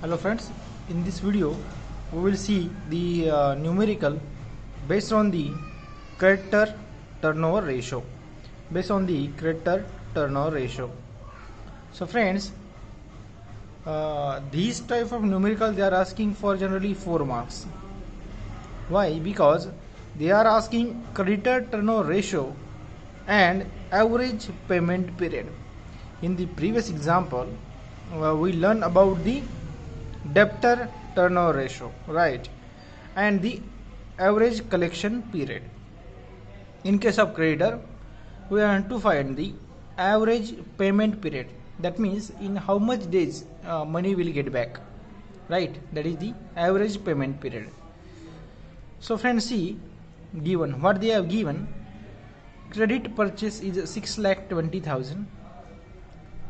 Hello friends, in this video we will see the numerical based on the creditor turnover ratio. So friends, these type of numerical they are asking for generally 4 marks. Why? Because they are asking creditor turnover ratio and average payment period. In the previous example, we learned about the debtor turnover ratio, right, and the average collection period. In case of creditor, we want to find the average payment period. That means in how much days money will get back, right? That is the average payment period. So friends, see given what they have given. Credit purchase is 6,20,000.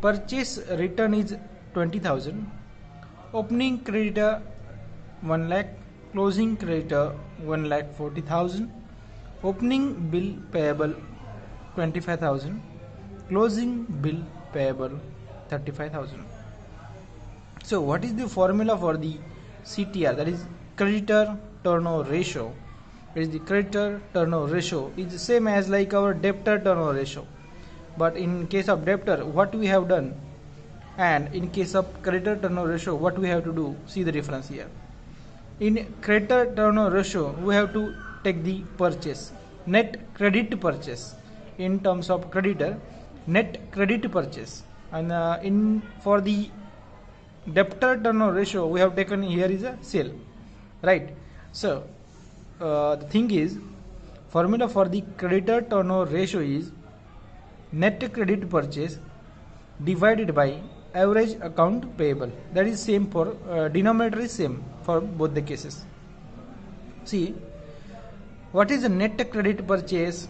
Purchase return is 20,000. Opening creditor 1 lakh, closing creditor 1,40,000. Opening bill payable 25,000. Closing bill payable 35,000. So what is the formula for the CTR, that is creditor turnover ratio? It is the creditor turnover ratio is the same as like our debtor turnover ratio, but in case of debtor what we have done, and in case of creditor turnover ratio what we have to do, see the difference here. In creditor turnover ratio we have to take the purchase, net credit purchase, in terms of creditor net credit purchase, and in for the debtor turnover ratio we have taken here is a sale, right? So the thing is, formula for the creditor turnover ratio is net credit purchase divided by average account payable. That is same for denominator is same for both the cases. See, what is the net credit purchase?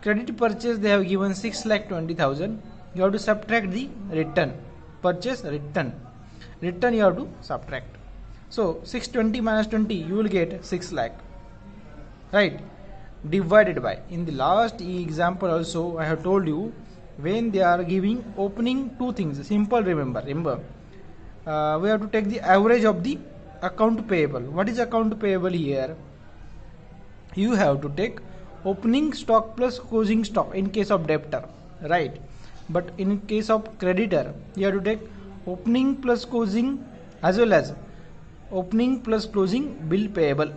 Credit purchase they have given 6,20,000. You have to subtract the return. Purchase return you have to subtract. So 620 minus 20 you will get 6 lakh, right? Divided by, in the last example also I have told you, when they are giving opening two things, simple, remember we have to take the average of the account payable. What is account payable here? You have to take opening stock plus closing stock in case of debtor, right? But in case of creditor you have to take opening plus closing as well as opening plus closing bill payable.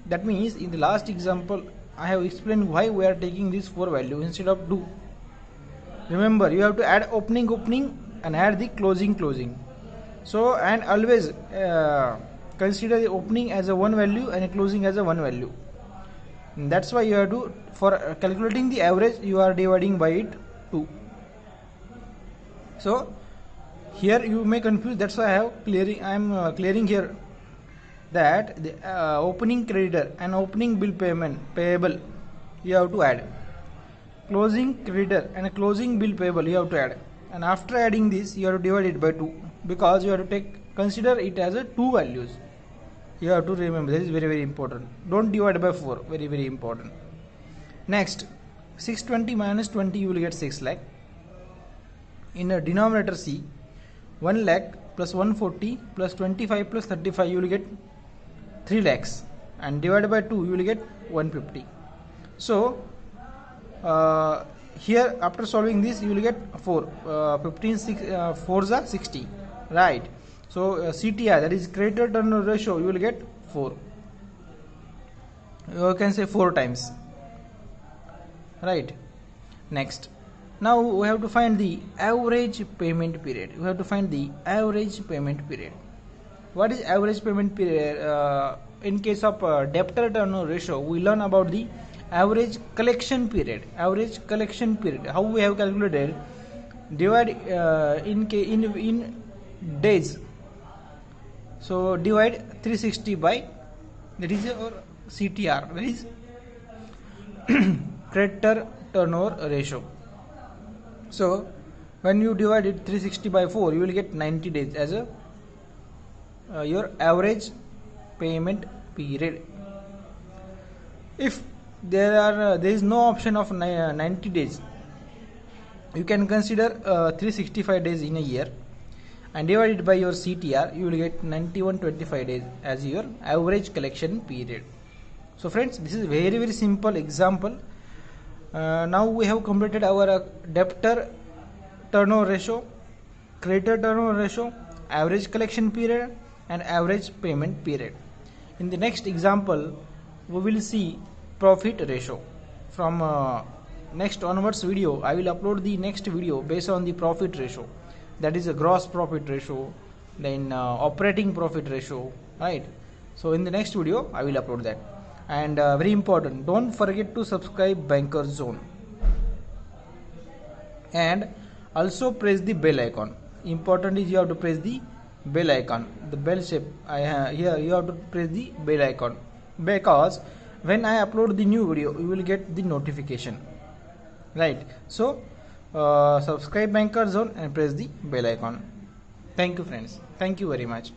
That means in the last example I have explained why we are taking this 4 value instead of 2. Remember, you have to add opening and add the closing. So, and always consider the opening as a 1 value and a closing as a 1 value. And that's why you have to, for calculating the average, you are dividing by it 2. So here you may confuse, that's why I am clearing here that the opening creditor and opening bill payable you have to add, closing creditor and a closing bill payable you have to add, and after adding this you have to divide it by 2, because you have to consider it as a 2 values. You have to remember, this is very important. Don't divide by 4, very important. Next, 620 minus 20 you will get 6 lakh. In a denominator C, 1 lakh plus 140 plus 25 plus 35 you will get 3 lakhs, and divided by 2 you will get 150. So here after solving this you will get 4 15 6 4s are 60, right? So CTR, that is creditor turnover ratio, you will get 4. You can say 4 times, right? Next, now we have to find the average payment period. What is average payment period? In case of debtor turnover ratio we learn about the average collection period. How we have calculated? Divide in days. So divide 360 by, that is our CTR, that is creditor turnover ratio. So when you divide it 360 by 4 you will get 90 days as a your average payment period. If there is no option of 90 days, you can consider 365 days in a year, and divide it by your CTR, you will get 9125 days as your average collection period. So friends, this is very simple example. Now we have completed our debtor turnover ratio, creditor turnover ratio, average collection period and average payment period. In the next example we will see profit ratio. From next onwards video I will upload the next video based on the profit ratio, that is a gross profit ratio, then operating profit ratio, right? So in the next video I will upload that. And very important, don't forget to subscribe Bankers Zone and also press the bell icon. Important is you have to press the bell icon, the bell shape. Here you have to press the bell icon, because when I upload the new video you will get the notification, right? So subscribe Bankers Zone and press the bell icon. Thank you friends, thank you very much.